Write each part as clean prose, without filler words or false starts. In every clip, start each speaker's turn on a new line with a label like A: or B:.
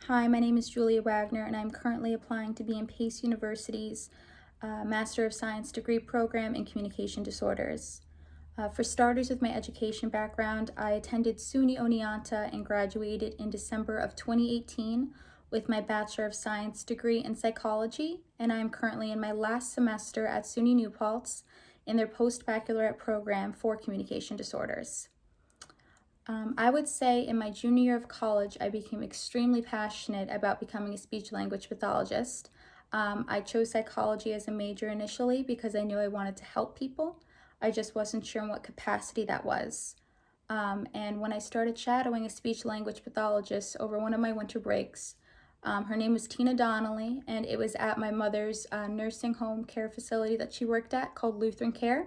A: Hi, my name is Julia Wagner, and I'm currently applying to be in Pace University's Master of Science degree program in Communication Disorders. For starters, with my education background, I attended SUNY Oneonta and graduated in December of 2018 with my Bachelor of Science degree in Psychology, and I am currently in my last semester at SUNY New Paltz in their post-baccalaureate program for Communication Disorders. I would say in my junior year of college, I became extremely passionate about becoming a speech language pathologist. I chose psychology as a major initially because I knew I wanted to help people. I just wasn't sure in what capacity that was. And when I started shadowing a speech language pathologist over one of my winter breaks, her name was Tina Donnelly, and it was at my mother's nursing home care facility that she worked at called Lutheran Care,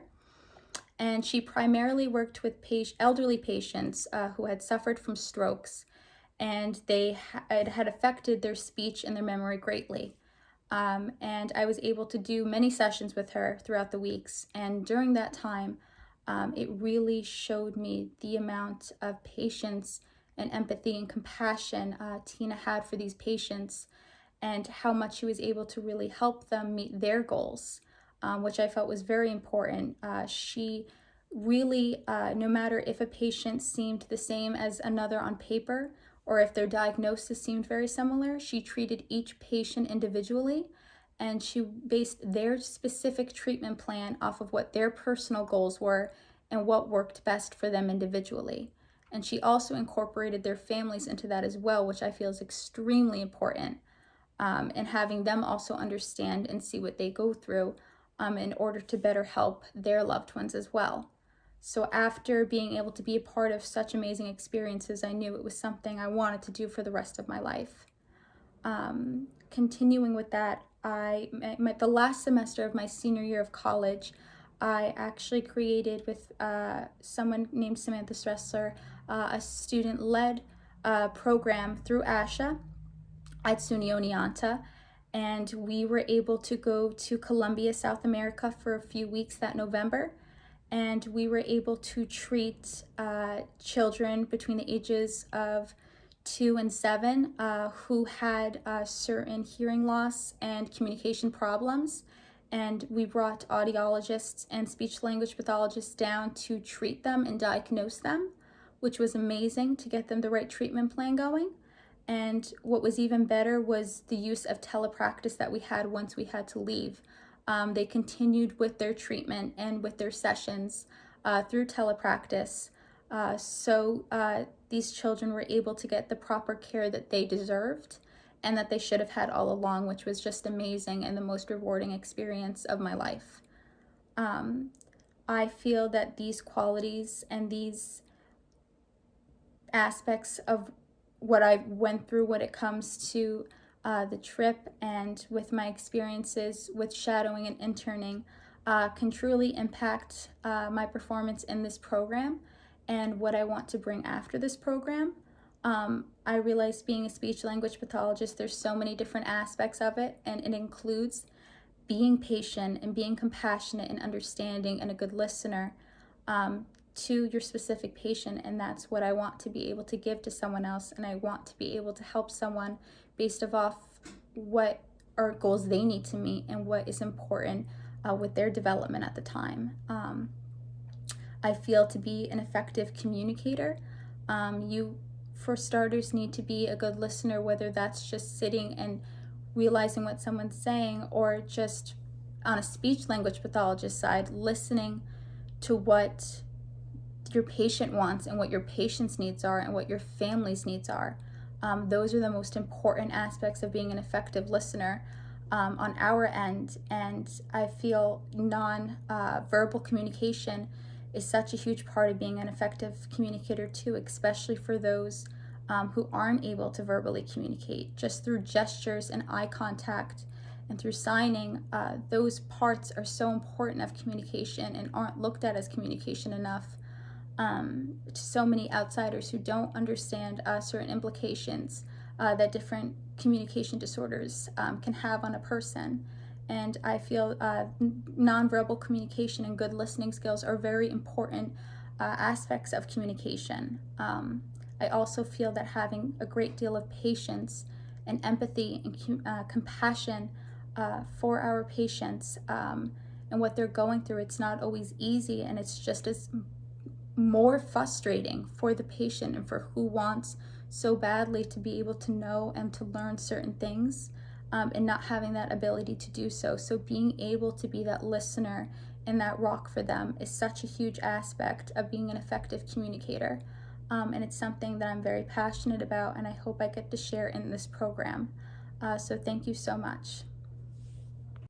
A: and she primarily worked with elderly patients who had suffered from strokes, and it had affected their speech and their memory greatly. And I was able to do many sessions with her throughout the weeks, and during that time, it really showed me the amount of patience and empathy and compassion Tina had for these patients, and how much she was able to really help them meet their goals, which I felt was very important. She really, no matter if a patient seemed the same as another on paper or if their diagnosis seemed very similar, she treated each patient individually, and she based their specific treatment plan off of what their personal goals were and what worked best for them individually. And she also incorporated their families into that as well, which I feel is extremely important, and having them also understand and see what they go through in order to better help their loved ones as well. So after being able to be a part of such amazing experiences, I knew it was something I wanted to do for the rest of my life. Continuing with that, the last semester of my senior year of college, I actually created with someone named Samantha Stressler a student-led program through ASHA at SUNY Oneonta, and we were able to go to Colombia, South America for a few weeks that November, and we were able to treat children between the ages of 2 and 7 who had certain hearing loss and communication problems. And we brought audiologists and speech language pathologists down to treat them and diagnose them, which was amazing to get them the right treatment plan going. And what was even better was the use of telepractice that we had once we had to leave. They continued with their treatment and with their sessions through telepractice. So these children were able to get the proper care that they deserved and that they should have had all along, which was just amazing and the most rewarding experience of my life. I feel that these qualities and these aspects of what I went through when it comes to the trip and with my experiences with shadowing and interning can truly impact my performance in this program and what I want to bring after this program. I realize being a speech language pathologist, there's so many different aspects of it, and it includes being patient and being compassionate and understanding and a good listener to your specific patient. And that's what I want to be able to give to someone else, and I want to be able to help someone based off what are goals they need to meet and what is important with their development at the time. I feel to be an effective communicator, you, for starters, need to be a good listener, whether that's just sitting and realizing what someone's saying, or just on a speech language pathologist side, listening to what your patient wants and what your patient's needs are and what your family's needs are. Those are the most important aspects of being an effective listener on our end. And I feel non-verbal communication is such a huge part of being an effective communicator too, especially for those who aren't able to verbally communicate. Just through gestures and eye contact and through signing, those parts are so important of communication and aren't looked at as communication enough to so many outsiders who don't understand certain implications that different communication disorders can have on a person. And I feel nonverbal communication and good listening skills are very important aspects of communication. I also feel that having a great deal of patience and empathy and compassion for our patients and what they're going through. It's not always easy, and it's just as more frustrating for the patient and for who wants so badly to be able to know and to learn certain things and not having that ability to do so. So being able to be that listener and that rock for them is such a huge aspect of being an effective communicator. And it's something that I'm very passionate about, and I hope I get to share in this program. So thank you so much.